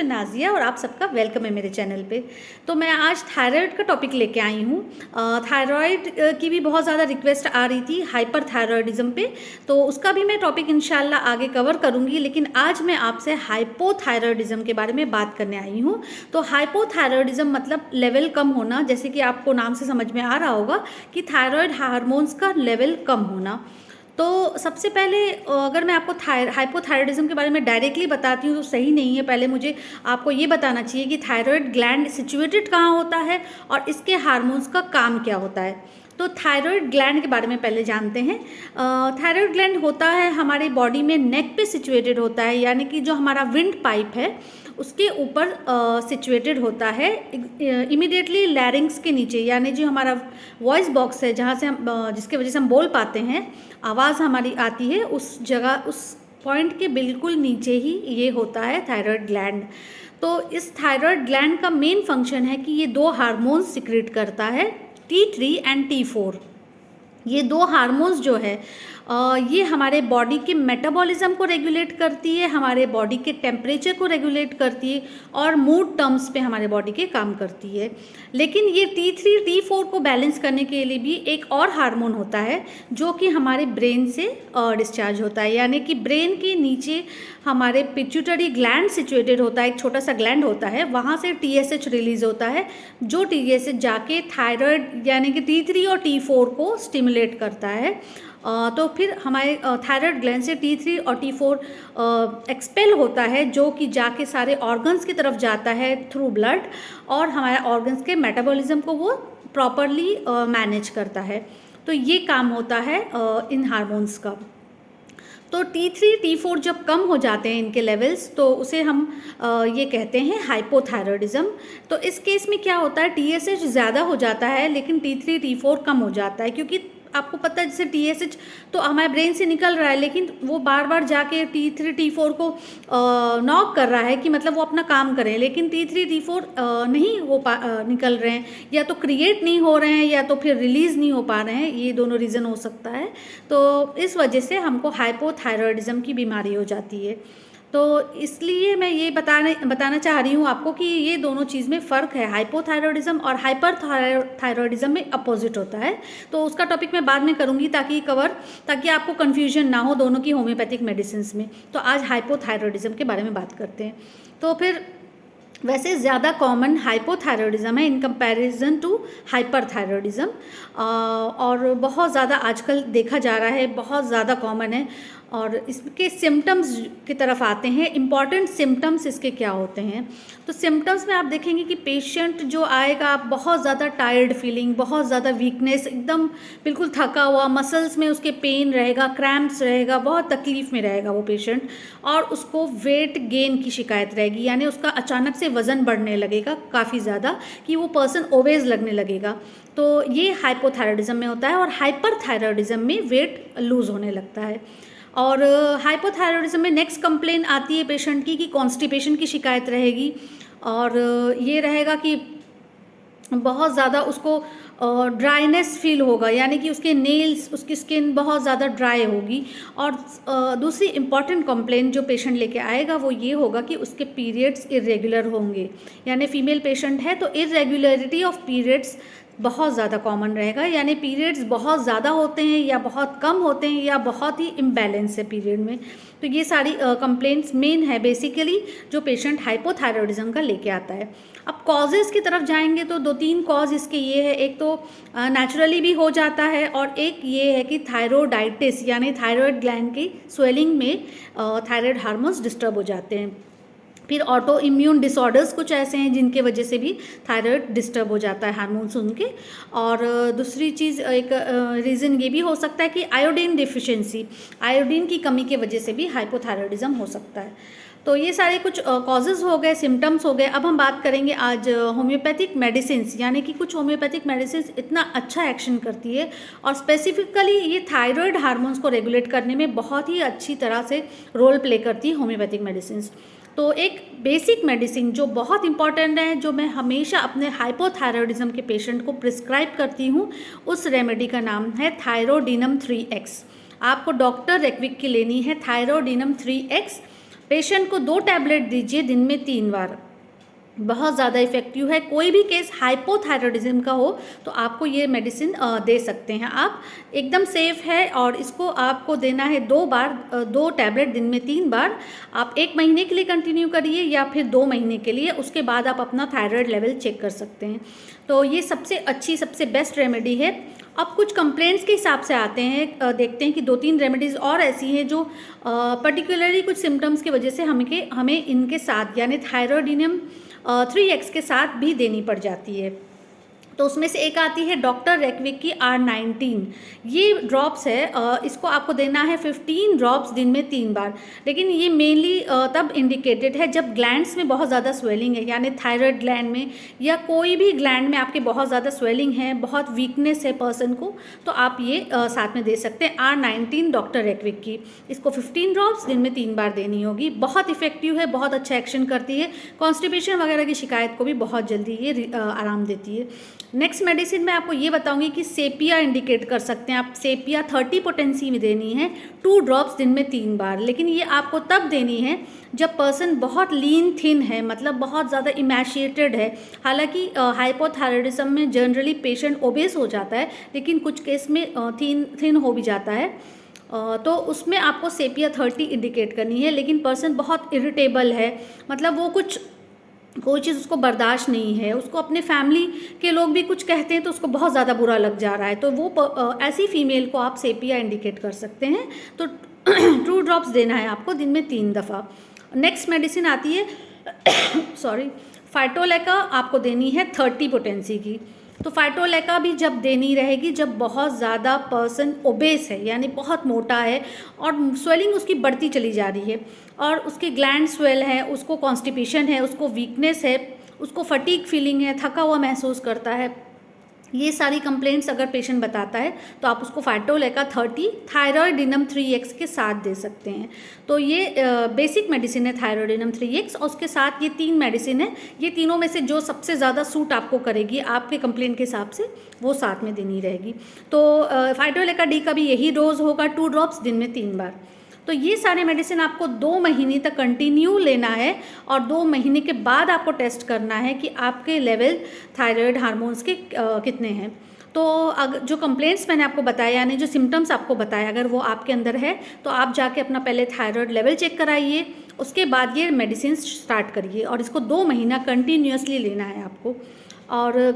नाजिया और आप सबका वेलकम है मेरे चैनल पे। तो मैं आज थायराइड का टॉपिक लेके आई हूँ। थायराइड की भी बहुत ज़्यादा रिक्वेस्ट आ रही थी हाइपर थायराइडिज्म पे, तो उसका भी मैं टॉपिक इंशाल्लाह आगे कवर करूँगी। लेकिन आज मैं आपसे हाइपोथायराइडिज्म के बारे में बात करने आई हूँ। तो हाइपोथायराइडिज्म मतलब लेवल कम होना, जैसे कि आपको नाम से समझ में आ रहा होगा कि थायराइड हार्मोन्स का लेवल कम होना। तो सबसे पहले अगर मैं आपको हाइपोथायराइडिज्म के बारे में डायरेक्टली बताती हूँ तो सही नहीं है। पहले मुझे आपको ये बताना चाहिए कि थायराइड ग्लैंड सिचुएटेड कहाँ होता है और इसके हार्मोन्स का काम क्या होता है। तो थायराइड ग्लैंड के बारे में पहले जानते हैं। थायराइड ग्लैंड होता है हमारी बॉडी में नेक पे सिचुएटेड होता है, यानी कि जो हमारा विंड पाइप है उसके ऊपर सिचुएटेड होता है, इमीडिएटली लैरिंग्स के नीचे, यानी जो हमारा वॉइस बॉक्स है जहाँ से हम जिसके वजह से हम बोल पाते हैं, आवाज़ हमारी आती है, उस जगह उस पॉइंट के बिल्कुल नीचे ही ये होता है थायराइड ग्लैंड। तो इस थायराइड ग्लैंड का मेन फंक्शन है कि ये दो हार्मोन्स सिक्रेट करता है, T3 एंड T4। ये दो हार्मोन्स जो है ये हमारे बॉडी के मेटाबॉलिज्म को रेगुलेट करती है, हमारे बॉडी के टेम्परेचर को रेगुलेट करती है और मूड टर्म्स पे हमारे बॉडी के काम करती है। लेकिन ये T3 T4 को बैलेंस करने के लिए भी एक और हार्मोन होता है जो कि हमारे ब्रेन से डिस्चार्ज होता है, यानी कि ब्रेन के नीचे हमारे पिट्यूटरी ग्लैंड सिचुएटेड होता है, एक छोटा सा ग्लैंड होता है, वहाँ से TSH रिलीज होता है, जो TSH जाके थायराइड यानी कि T3 और T4 को स्टिमुलेट करता है। तो फिर हमारे थायराइड ग्लैंड से T3 और T4 एक्सपेल होता है, जो कि जाके सारे ऑर्गन्स की तरफ जाता है थ्रू ब्लड, और हमारे ऑर्गन्स के मेटाबॉलिज्म को वो प्रॉपरली मैनेज करता है। तो ये काम होता है इन हार्मोन्स का। तो T3 T4 जब कम हो जाते हैं इनके लेवल्स, तो उसे हम ये कहते हैं हाइपोथायराइडिज्म। तो इस केस में क्या होता है, TSH ज़्यादा हो जाता है लेकिन T3 T4 कम हो जाता है, क्योंकि आपको पता है जैसे TSH तो हमारे ब्रेन से निकल रहा है, लेकिन वो बार बार जाके T3 T4 को नॉक कर रहा है कि मतलब वो अपना काम करें, लेकिन T3 T4 नहीं निकल रहे हैं, या तो क्रिएट नहीं हो रहे हैं या तो फिर रिलीज़ नहीं हो पा रहे हैं। ये दोनों रीज़न हो सकता है। तो इस वजह से हमको हाइपोथायराइडिज्म की बीमारी हो जाती है। तो इसलिए मैं ये बताना चाह रही हूँ आपको कि ये दोनों चीज़ में फ़र्क है। हाइपोथायराइडिज्म और हाइपर थायराइडिज्म में अपोजिट होता है। तो उसका टॉपिक मैं बाद में करूँगी ताकि आपको कन्फ्यूजन ना हो दोनों की होम्योपैथिक मेडिसिन में। तो आज हाइपोथायराइडिज्म के बारे में बात करते हैं। तो फिर वैसे ज़्यादा कॉमन हाइपोथायराइडिज्म है इन कंपैरिजन टू हाइपरथायराइडिज्म, और बहुत ज़्यादा आजकल देखा जा रहा है, बहुत ज़्यादा कॉमन है। और इसके सिम्टम्स की तरफ आते हैं, इम्पॉर्टेंट सिम्टम्स इसके क्या होते हैं। तो सिम्टम्स में आप देखेंगे कि पेशेंट जो आएगा, बहुत ज़्यादा टायर्ड फीलिंग, बहुत ज़्यादा वीकनेस, एकदम बिल्कुल थका हुआ, मसल्स में उसके पेन रहेगा, क्रैम्प्स रहेगा, बहुत तकलीफ़ में रहेगा वो पेशेंट, और उसको वेट गेन की शिकायत रहेगी, यानी उसका अचानक से वज़न बढ़ने लगेगा काफ़ी ज़्यादा, कि वो पर्सन ओबेज लगने लगेगा। तो ये हाइपोथायराइडिज्म में होता है। और हाइपरथायराइडिज्म में वेट लूज़ होने लगता है। और हाइपोथायराइडिज्म में नेक्स्ट कंप्लेन आती है पेशेंट की कि कॉन्स्टिपेशन की शिकायत रहेगी, और ये रहेगा कि बहुत ज़्यादा उसको ड्राइनेस फील होगा, यानी कि उसके नेल्स, उसकी स्किन बहुत ज़्यादा ड्राई होगी। और दूसरी इम्पॉर्टेंट कंप्लेंट जो पेशेंट लेके आएगा वो ये होगा कि उसके पीरियड्स इरेगुलर होंगे, यानी फीमेल पेशेंट है तो इरेगुलरिटी ऑफ पीरियड्स बहुत ज़्यादा कॉमन रहेगा, यानी पीरियड्स बहुत ज़्यादा होते हैं या बहुत कम होते हैं या बहुत ही इम्बैलेंस है पीरियड में। तो ये सारी कंप्लेंट्स मेन है बेसिकली जो पेशेंट हाइपोथायराइडिज्म का लेके आता है। अब कॉजेज़ की तरफ जाएंगे तो 2-3 कॉज इसके ये है। एक तो नेचुरली भी हो जाता है, और एक ये है कि थायरोडाइटिस यानी थायराइड ग्लैंड की स्वेलिंग में थायराइड हार्मोन्स डिस्टर्ब हो जाते हैं। फिर ऑटो इम्यून डिसऑर्डर्स कुछ ऐसे हैं जिनके वजह से भी थायराइड डिस्टर्ब हो जाता है हार्मोन्स उनके। और दूसरी चीज़, एक रीज़न ये भी हो सकता है कि आयोडीन डिफिशिएंसी, आयोडीन की कमी की वजह से भी हाइपोथायराइडिज्म हो सकता है। तो ये सारे कुछ कॉजेज़ हो गए, सिम्टम्स हो गए। अब हम बात करेंगे आज होम्योपैथिक मेडिसिन, यानी कि कुछ होम्योपैथिक मेडिसिन इतना अच्छा एक्शन करती है और स्पेसिफिकली ये थायराइड हार्मोन्स को रेगुलेट करने में बहुत ही अच्छी तरह से रोल प्ले करती है होम्योपैथिक मेडिसिन। तो एक बेसिक मेडिसिन जो बहुत इंपॉर्टेंट है, जो मैं हमेशा अपने हाइपोथायराइडिज्म के पेशेंट को प्रिस्क्राइब करती हूँ, उस रेमेडी का नाम है थायरोडिनम 3x। आपको डॉक्टर रेक्विक की लेनी है थायरोडिनम 3x। पेशेंट को 2 टैबलेट दीजिए दिन में 3 बार, बहुत ज़्यादा इफेक्टिव है। कोई भी केस हाइपोथायरॉयडिज्म का हो तो आपको ये मेडिसिन दे सकते हैं आप, एकदम सेफ है। और इसको आपको देना है 2 बार, 2 टैबलेट दिन में 3 बार। आप 1 महीने के लिए कंटिन्यू करिए या फिर 2 महीने के लिए, उसके बाद आप अपना थायराइड लेवल चेक कर सकते हैं। तो ये सबसे अच्छी, सबसे बेस्ट रेमेडी है। अब कुछ कंप्लेंट्स के हिसाब से आते हैं, देखते हैं कि 2-3 रेमेडीज़ और ऐसी हैं जो पर्टिकुलरली कुछ सिम्टम्स की वजह से हमें इनके साथ यानी थायरॉयडिनियम 3X के साथ भी देनी पड़ जाती है। तो उसमें से एक आती है डॉक्टर रेकविक की R19। ये ड्रॉप्स है, इसको आपको देना है 15 ड्रॉप्स दिन में 3 बार। लेकिन ये मेनली तब इंडिकेटेड है जब ग्लैंड्स में बहुत ज़्यादा स्वेलिंग है, यानी थायराइड ग्लैंड में या कोई भी ग्लैंड में आपके बहुत ज़्यादा स्वेलिंग है, बहुत वीकनेस है पर्सन को, तो आप ये साथ में दे सकते हैं। R19 डॉक्टर रेकविक की, इसको 15 ड्रॉप्स दिन में 3 बार देनी होगी। बहुत इफेक्टिव है, बहुत अच्छा एक्शन करती है, कॉन्स्टिपेशन वगैरह की शिकायत को भी बहुत जल्दी ये आराम देती है। नेक्स्ट मेडिसिन मैं आपको ये बताऊंगी कि सेपिया इंडिकेट कर सकते हैं आप। सेपिया 30 पोटेंसी में देनी है, 2 ड्रॉप्स दिन में 3 बार। लेकिन ये आपको तब देनी है जब पर्सन बहुत लीन थिन है, मतलब बहुत ज़्यादा इमैशिएटेड है। हालांकि हाइपोथायरॉयडिज्म में जनरली पेशेंट ओबेस हो जाता है, लेकिन कुछ केस में थिन हो भी जाता है, तो उसमें आपको सेपिया 30 इंडिकेट करनी है। लेकिन पर्सन बहुत इरिटेबल है, मतलब वो कोई चीज़ उसको बर्दाश्त नहीं है, उसको अपने फैमिली के लोग भी कुछ कहते हैं तो उसको बहुत ज़्यादा बुरा लग जा रहा है, तो वो ऐसी फीमेल को आप सेपिया इंडिकेट कर सकते हैं। तो 2 ड्रॉप्स देना है आपको दिन में 3 दफ़ा। नेक्स्ट मेडिसिन आती है फाइटोलेका, आपको देनी है 30 पोटेंसी की। तो फाइटोलेका भी जब देनी रहेगी जब बहुत ज़्यादा पर्सन ओबेस है, यानी बहुत मोटा है और स्वेलिंग उसकी बढ़ती चली जा रही है और उसके ग्लैंड स्वेल है, उसको कॉन्स्टिपेशन है, उसको वीकनेस है, उसको फटीग फीलिंग है, थका हुआ महसूस करता है। ये सारी कंप्लेंट्स अगर पेशेंट बताता है तो आप उसको फाइटोलेका 30 थायरॉयडिनम 3X के साथ दे सकते हैं। तो ये बेसिक मेडिसिन है थायरॉयडिनम 3X, और उसके साथ ये 3 मेडिसिन है। ये तीनों में से जो सबसे ज़्यादा सूट आपको करेगी आपके कंप्लेंट के हिसाब से, वो साथ में देनी रहेगी। तो फाइटोलेका डी का भी यही डोज होगा, 2 ड्रॉप्स दिन में 3 बार। तो ये सारे मेडिसिन आपको 2 महीने तक कंटिन्यू लेना है और 2 महीने के बाद आपको टेस्ट करना है कि आपके लेवल थायराइड हार्मोन्स के कितने हैं। तो अगर जो कंप्लेंट्स मैंने आपको बताया, यानी जो सिम्टम्स आपको बताया, अगर वो आपके अंदर है तो आप जाके अपना पहले थायराइड लेवल चेक कराइए, उसके बाद ये मेडिसिन स्टार्ट करिए और इसको 2 महीना कंटिन्यूसली लेना है आपको। और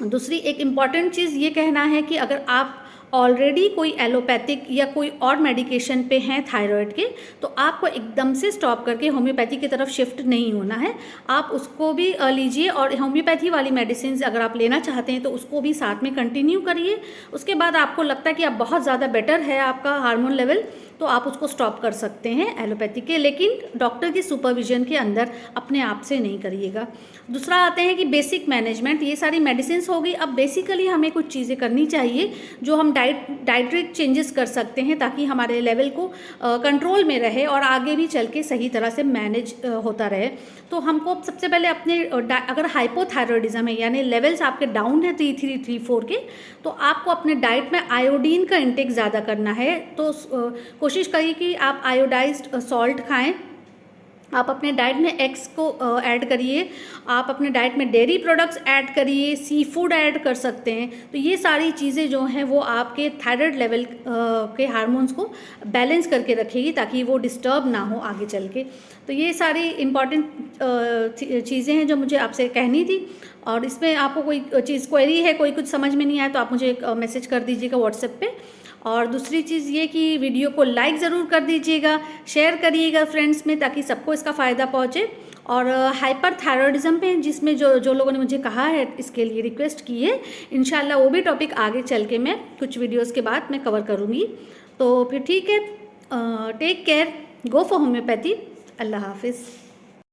दूसरी एक इम्पॉर्टेंट चीज़ ये कहना है कि अगर आप ऑलरेडी कोई एलोपैथिक या कोई और मेडिकेशन पे हैं थायराइड के, तो आपको एकदम से स्टॉप करके होम्योपैथी की तरफ शिफ्ट नहीं होना है। आप उसको भी लीजिए और होम्योपैथी वाली मेडिसिन अगर आप लेना चाहते हैं तो उसको भी साथ में कंटिन्यू करिए। उसके बाद आपको लगता है कि आप बहुत ज़्यादा बेटर है आपका हार्मोन लेवल, तो आप उसको स्टॉप कर सकते हैं एलोपैथी के, लेकिन डॉक्टर की सुपरविजन के अंदर अपने आप से नहीं करिएगा। दूसरा आते हैं कि बेसिक मैनेजमेंट, ये सारी मेडिसिन होगी। अब बेसिकली हमें कुछ चीज़ें करनी चाहिए जो हम डाइटरी चेंजेस कर सकते हैं ताकि हमारे लेवल को कंट्रोल में रहे और आगे भी चल के सही तरह से मैनेज होता रहे। तो हमको सबसे पहले अपने अगर हाइपोथायरॉयडिज्म है यानी लेवल्स आपके डाउन है 3-3, 3-4 के, तो आपको अपने डाइट में आयोडीन का इंटेक ज़्यादा करना है। तो कोशिश करिए कि आप आयोडाइज्ड सॉल्ट खाएं, आप अपने डाइट में एग्स को ऐड करिए, आप अपने डाइट में डेयरी प्रोडक्ट्स ऐड करिए, सी फूड ऐड कर सकते हैं। तो ये सारी चीज़ें जो हैं वो आपके थायराइड लेवल के हार्मोन्स को बैलेंस करके रखेगी ताकि वो डिस्टर्ब ना हो आगे चल के। तो ये सारी इम्पॉर्टेंट चीज़ें हैं जो मुझे आपसे कहनी थी। और इसमें आपको कोई चीज़ क्वेरी है, कोई कुछ समझ में नहीं आया तो आप मुझे एक मैसेज कर दीजिएगा व्हाट्सएप पे। और दूसरी चीज़ ये कि वीडियो को लाइक ज़रूर कर दीजिएगा, शेयर करिएगा फ्रेंड्स में ताकि सबको इसका फ़ायदा पहुँचे। और हाइपर थायरॉयडिज्म पे जिसमें जो लोगों ने मुझे कहा है इसके लिए रिक्वेस्ट की है, इंशाल्लाह वो भी टॉपिक आगे चल के मैं कुछ वीडियोस के बाद मैं कवर करूँगी। तो फिर ठीक है, take care, go for homeopathy. अल्लाह हाफिज़।